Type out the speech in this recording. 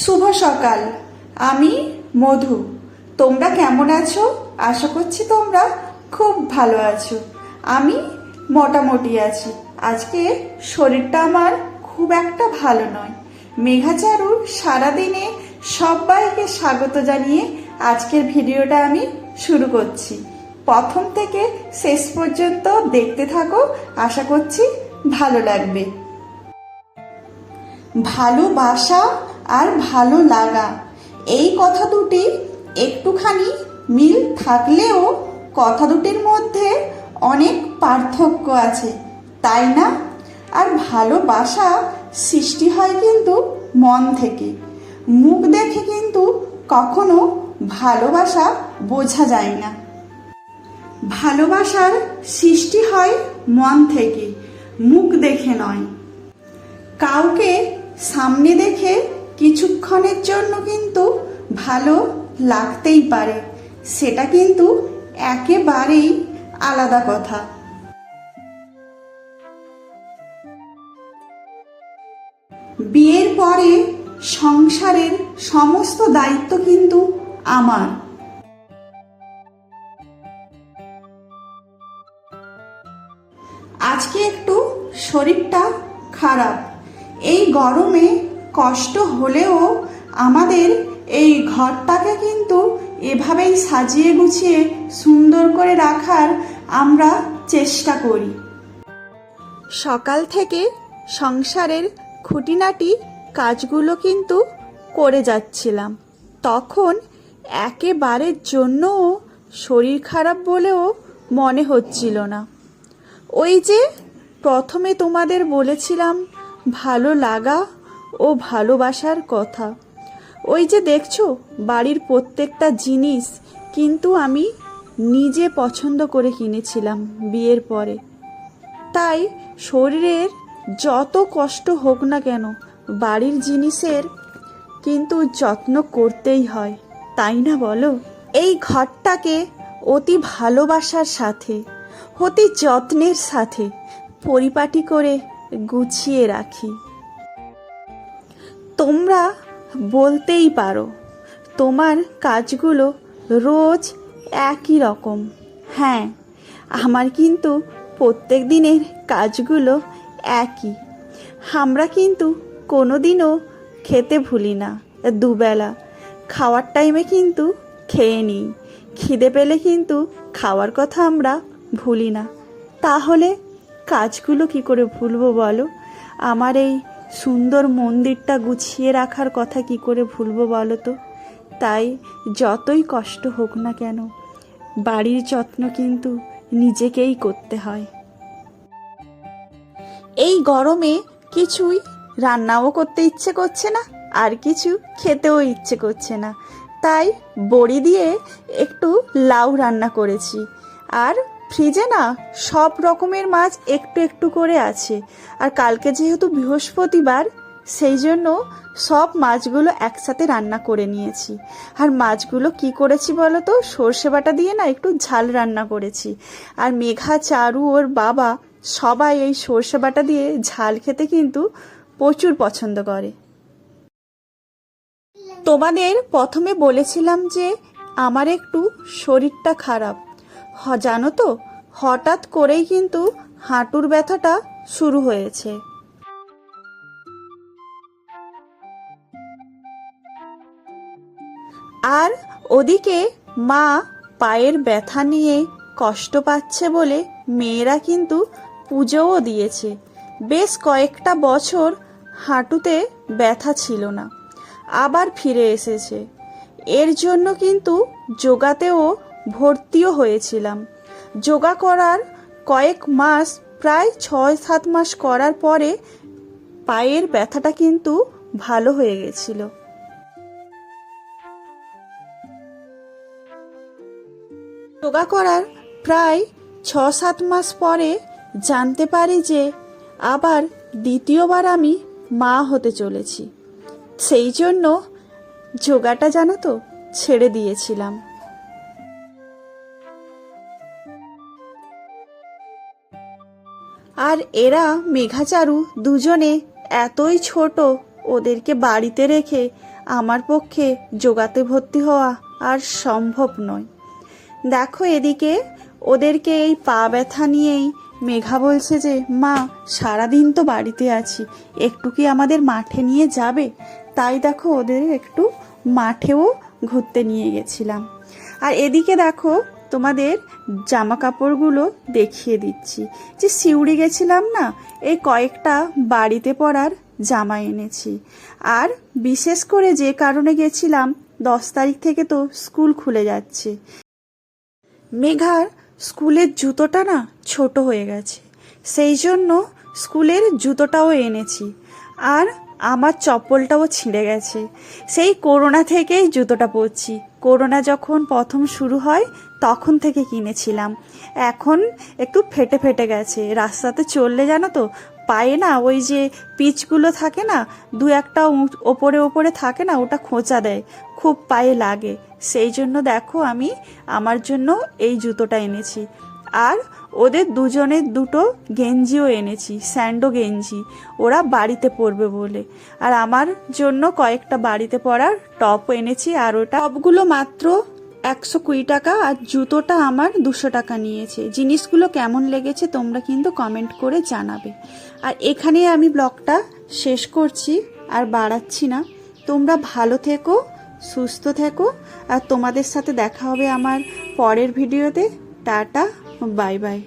শুভ সকাল। আমি মধু। তোমরা কেমন আছো? আশা করছি তোমরা খুব ভালো আছো। আমি মোটামুটি আছি। আজকে শরীরটা আমার খুব একটা ভালো নয়। মেঘাচারুর সারাদিনে সবাইকে স্বাগত জানিয়ে আজকের ভিডিওটা আমি শুরু করছি। প্রথম থেকে শেষ পর্যন্ত দেখতে থাকো, আশা করছি ভালো লাগবে। ভালোবাসা আর ভালো লাগা, এই কথা দুটি একটুখানি মিল থাকলেও কথা দুটির মধ্যে অনেক পার্থক্য আছে, তাই না? আর ভালোবাসা সৃষ্টি হয় কিন্তু মন থেকে। মুখ দেখে কিন্তু কখনো ভালোবাসা বোঝা যায় না। ভালোবাসার সৃষ্টি হয় মন থেকে, মুখ দেখে নয়। কাউকে সামনে দেখে কিছুক্ষণের জন্য কিন্তু ভালো লাগতেই পারে, সেটা কিন্তু একেবারেই আলাদা কথা। বিয়ের পরে সংসারের সমস্ত দায়িত্ব কিন্তু আমার। আজকে একটু শরীরটা খারাপ। এই গরমে কষ্ট হলেও আমাদের এই ঘরটাকে কিন্তু এভাবেই সাজিয়ে গুছিয়ে সুন্দর করে রাখার আমরা চেষ্টা করি। সকাল থেকে সংসারের খুঁটিনাটি কাজগুলো কিন্তু করে যাচ্ছিলাম, তখন একেবারের জন্যও শরীর খারাপ বলেও মনে হচ্ছিল না। ওই যে প্রথমে তোমাদের বলেছিলাম ভালো লাগা ও ভালোবাসার কথা, ওই যে দেখছো বাড়ির প্রত্যেকটা জিনিস কিন্তু আমি নিজে পছন্দ করে কিনেছিলাম বিয়ের পরে। তাই শরীরের যত কষ্ট হোক না কেন বাড়ির জিনিসের কিন্তু যত্ন করতেই হয়, তাই না বলো? এই ঘরটাকে অতি ভালোবাসার সাথে, অতি যত্নের সাথে পরিপাটি করে গুছিয়ে রাখি। তোমরা বলতেই পারো তোমার কাজগুলো রোজ একই রকম। হ্যাঁ, আমার কিন্তু প্রত্যেক দিনের কাজগুলো একই। আমরা কিন্তু কোনোদিনও খেতে ভুলি না, দুবেলা খাওয়ার টাইমে কিন্তু খেয়ে নিই। খিদে পেলে কিন্তু খাওয়ার কথা আমরা ভুলি না। তাহলে কাজগুলো কি করে ভুলবো বলো? আমার এই সুন্দর মন্দিরটা গুছিয়ে রাখার কথা কি করে ভুলবো বলো তো? তাই যতই কষ্ট হোক না কেন বাড়ির যত্ন কিন্তু নিজেকেই করতে হয়। এই গরমে কিছুই রান্নাও করতে ইচ্ছে করছে না, আর কিছু খেতেও ইচ্ছে করছে না, তাই বড়ি দিয়ে একটু লাউ রান্না করেছি। আর ফ্রিজে না সব রকমের মাছ একটু একটু করে আছে, আর কালকে যেহেতু বৃহস্পতিবার সেই জন্য সব মাছগুলো একসাথে রান্না করে নিয়েছি। আর মাছগুলো কি করেছি বলো তো? সর্ষে বাটা দিয়ে না একটু ঝাল রান্না করেছি। আর মেঘা, চারু, ওর বাবা সবাই এই সর্ষে বাটা দিয়ে ঝাল খেতে কিন্তু প্রচুর পছন্দ করে। তোমাদের প্রথমে বলেছিলাম যে আমার একটু শরীরটা খারাপ। জানো তো, হঠাৎ করেই কিন্তু হাঁটুর ব্যথাটা শুরু হয়েছে। আর ওদিকে মা পায়ের ব্যথা নিয়ে কষ্ট পাচ্ছে বলে মেয়েরা কিন্তু পুজোও দিয়েছে। বেশ কয়েকটা বছর হাঁটুতে ব্যথা ছিল না, আবার ফিরে এসেছে। এর জন্য কিন্তু যোগাতেও ভর্তিও হয়েছিলাম। যোগা করার কয়েক মাস, প্রায় 6-7 মাস করার পরে পায়ের ব্যথাটা কিন্তু ভালো হয়ে গেছিল। যোগা করার প্রায় 6-7 মাস পরে জানতে পারি যে আবার দ্বিতীয়বার আমি মা হতে চলেছি। সেই জন্য যোগাটা জানো তো ছেড়ে দিয়েছিলাম। আর এরা মেঘাচারু দুজনে এতই ছোট, ওদেরকে বাড়িতে রেখে আমার পক্ষে যোগাতে ভর্তি হওয়া আর সম্ভব নয়। দেখো এদিকে ওদেরকে এই পা ব্যথা নিয়েই মেঘা বলছে যে মা সারাদিন তো বাড়িতে আছি, একটু কি আমাদের মাঠে নিয়ে যাবে? তাই দেখো ওদের একটু মাঠেও ঘুরতে নিয়ে গেছিলাম। আর এদিকে দেখো তোমাদের জামা কাপড়গুলো দেখিয়ে দিচ্ছি, যে সিউড়ি গেছিলাম না, এই কয়েকটা বাড়িতে পরার জামা এনেছি। আর বিশেষ করে যে কারণে গেছিলাম, 10 তারিখ থেকে তো স্কুল খুলে যাচ্ছে। মেঘার স্কুলের জুতোটা না ছোট হয়ে গেছে, সেই জন্য স্কুলের জুতোটাও এনেছি। আর আমার চপ্পলটাও ছিঁড়ে গেছে, সেই করোনা থেকেই জুতোটা পরছি। করোনা যখন প্রথম শুরু হয় তখন থেকে কিনেছিলাম, এখন একটু ফেটে ফেটে গেছে। রাস্তাতে চললে জানো তো পায়ে না ওই যে পিচগুলো থাকে না, দু একটা ওপরে ওপরে থাকে না, ওটা খোঁচা দেয়, খুব পায়ে লাগে। সেই জন্য দেখো আমি আমার জন্য এই জুতোটা এনেছি। আর ওদের দুজনের দুটো গেঞ্জিও এনেছি, স্যান্ডো গেঞ্জি, ওরা বাড়িতে পরবে বলে। আর আমার জন্য কয়েকটা বাড়িতে পরার টপও এনেছি, আর ওটা টপগুলো মাত্র 120 টাকা, আর জুতোটা আমার 200 টাকা নিয়েছে। জিনিসগুলো কেমন লেগেছে তোমরা কিন্তু কমেন্ট করে জানাবে। আর এখানে আমি ব্লগটা শেষ করছি, আর বাড়াচ্ছি না। তোমরা ভালো থেকো, সুস্থ থেকো, আর তোমাদের সাথে দেখা হবে আমার পরের ভিডিওতে। Tata, bye bye.